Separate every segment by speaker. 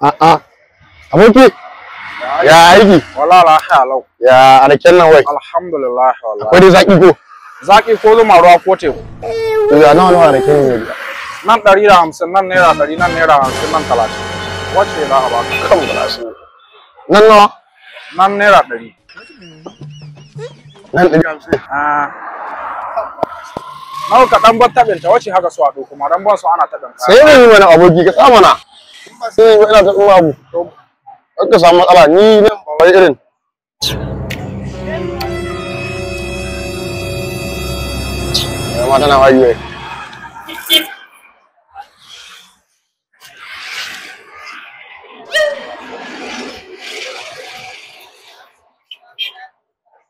Speaker 1: A'a. Aboki. Ya aiki.
Speaker 2: Wallahi lafiya lau.
Speaker 1: Ya araken nan wai.
Speaker 2: Alhamdulillah wallahi.
Speaker 1: Akwai dai zaki ko?
Speaker 2: Zaki ko zuma ruwa ko teku.
Speaker 1: To ya nawa araken ne?
Speaker 2: Nan 150 nan naira 100 nan naira 50 nan 30. Wace za a baka?
Speaker 1: Kan gurasu. Nan nawa?
Speaker 2: Nan naira 100.
Speaker 1: Nan 150.
Speaker 2: Nawa ka dan bar tabin ta wace haka su a kuma dan ban su ana tabin ka.
Speaker 1: Sai ne mana aboki ka sa mana. Sai ina ta kuma abu. To ka samu matsala ni nan ba wai irin. Ya mata na wai wai.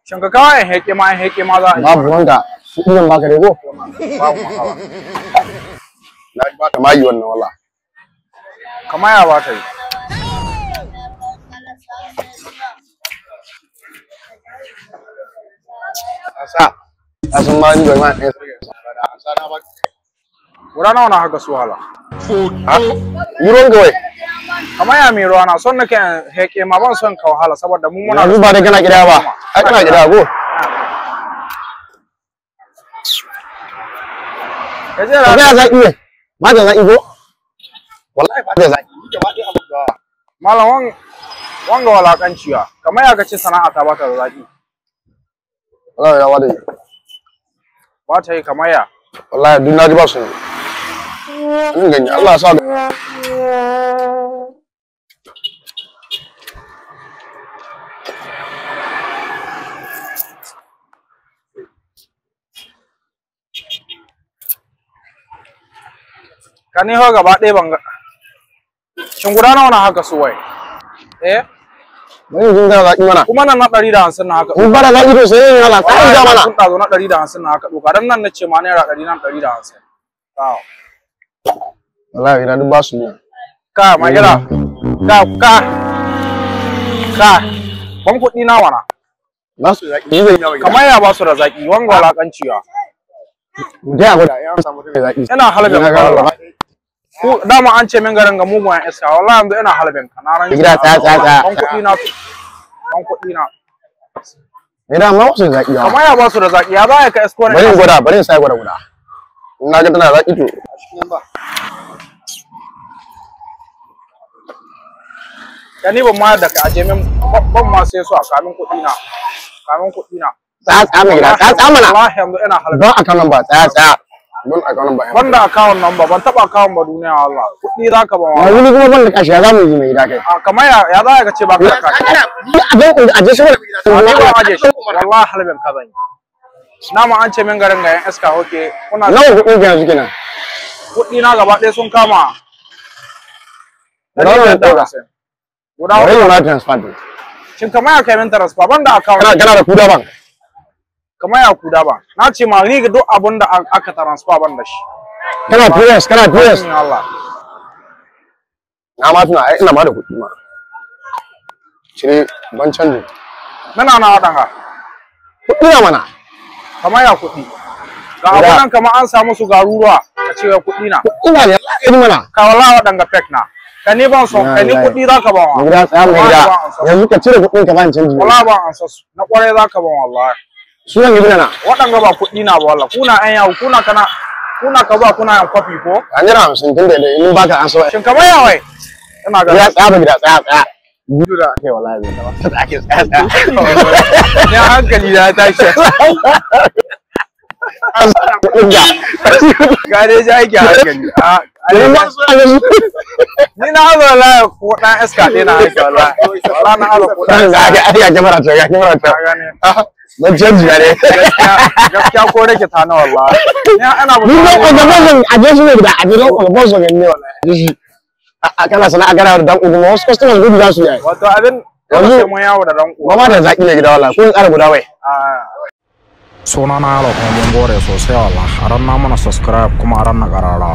Speaker 2: Shin ka kawai heke ma za a yi.
Speaker 1: Babu wanda kudin nan baka dai ko?
Speaker 2: Babu mahawa.
Speaker 1: Na ji ba ta magi wannan wallahi.
Speaker 2: Kamar ya ba ta yi.
Speaker 1: Asa. Asun ma ni bai ma ɗaya.
Speaker 2: Guda nawa na haka su hala.
Speaker 1: Yuron ga wai.
Speaker 2: Kamar ya mai ruwa na son nake heke ma ban son ka wahala saboda mu muna
Speaker 1: Yanzu ba dai kana gida ba. Ai kana gida ko?
Speaker 2: Kaje
Speaker 1: Ba
Speaker 2: da
Speaker 1: da zaki ne. Ba da zaki ko? Wallahi ba da zaki. Ba da abu da.
Speaker 2: malam wanga walakanciya kamar ya kace sana'a ta bata da zaki.
Speaker 1: Wallahi ya wade.
Speaker 2: Ba ta yi kamar ya.
Speaker 1: Wallahi duk na ji ba su. Mun gani Allah ya sa
Speaker 2: Ka ni ho gaba ɗaya ban ga. Shin guda nawa na haka su wai?
Speaker 1: Mun jin da zaki mana.
Speaker 2: Kuma nan na 150 na haka.
Speaker 1: Mun fara zaki to sai ne Allah ka ga mana.
Speaker 2: Kun dazo na 150 na haka doka dan nan nace ma naira 100 nan 150. Kawo.
Speaker 1: Wallahi ina duk ba su ne.
Speaker 2: Ka ma gira. Ka. Ban kuɗi na wana.
Speaker 1: Ba su zaki. Ni zai yawa.
Speaker 2: Kamar ya ba su da zaki wanga walakanciya.
Speaker 1: Mu dai akwai an samu da zaki.
Speaker 2: Ina halabin ka. Ku dama an ce min garin ga mugun iska wallahi yanzu ina halabin ka na ran.
Speaker 1: Gida ta.
Speaker 2: Ban kuɗi na. Ban kuɗi na.
Speaker 1: Ni da ma wasu zaki ya.
Speaker 2: Kamar ya ba su da zaki ya za ka isko ne.
Speaker 1: Bari sai gwada. Na ga tana zaki to.
Speaker 2: Yani ban ma da ka aje min ban ma sai su a kamin kuɗi na. Kamin kuɗi na.
Speaker 1: Tsatsa mai gida, tsatsa mana.
Speaker 2: Wallahi yanzu ina halabin.
Speaker 1: Don account number tsatsa. Don account number.
Speaker 2: Banda account number ban taba account ba duniya Allah. Kuɗi za ka ba wa.
Speaker 1: Wani kuma ban da kashi ya zamu yi mai gida kai.
Speaker 2: Kamar ya za ka ce ba ka da kashi.
Speaker 1: Abin ku aje shi
Speaker 2: Ni ba aje shi. Wallahi halabin ka zan yi. Na ma an ce min garin ga yan iska hoke kuna
Speaker 1: nawa kuɗin ka yanzu kenan.
Speaker 2: kuɗi na gaba ɗaya sun kama.
Speaker 1: Guda wani ma transfer.
Speaker 2: Shin kamar ya kai min transfer banda account.
Speaker 1: Kana da kuda ban.
Speaker 2: Kamar ya kuda ba. Na ce ma ni ga duk abun da aka transfer ban da shi.
Speaker 1: Kana PS.
Speaker 2: Allah.
Speaker 1: Na ma tuna ai ina ma da kuɗi ma. Cire ban canji.
Speaker 2: Nana na waɗanga.
Speaker 1: Kuɗi na mana.
Speaker 2: Kamar ya kuɗi. Ga abunan kamar an samu su garuruwa a cewa kuɗi na.
Speaker 1: Ina ne Allah mana.
Speaker 2: Ka wallahi waɗanga fake na. Ka ni ban son ka ni kuɗi za ka ba wa.
Speaker 1: Gida tsaya mai gida. Yanzu ka cire kuɗin ka ban canji.
Speaker 2: Wallahi ba an sasu. Na ƙwarai za ka ba wallahi.
Speaker 1: Sunan gida na.
Speaker 2: Waɗanga ba kuɗi na ba wallahi. Kuna ɗan yawo kuna ka ba kuna yan kwafi ko?
Speaker 1: An jira 50 tun da in baka an so.
Speaker 2: Shin kamar ya wai? Ina ga.
Speaker 1: Ya tsaya gida tsaya. Gudu da ake wallahi zai zama. Ta ake tsaya.
Speaker 2: Ya hankali da tashi. Gare ji aiki hankali. Ni na hazo wallahi ko dan iska ɗaya na aiki wallahi. Wallahi na hazo ko dan
Speaker 1: iska. Ga kamera ta. Ban canji ne.
Speaker 2: Gaskiya ko rake ta na wallahi. Ya ana
Speaker 1: Ni ne ko gaban aje shi ne da aje don ko ba so ne wallahi. Kana sana'a kana da dan ugu wasu customers gudu za su yi.
Speaker 2: Wato abin yanzu sai mun yawo da dan ugu.
Speaker 1: Mama da zaki ne gida wallahi kun ƙara guda wai.
Speaker 2: Suna na Yalo kuma mun gore sosai wallahi. A ran na mana subscribe kuma a ran na ƙarara.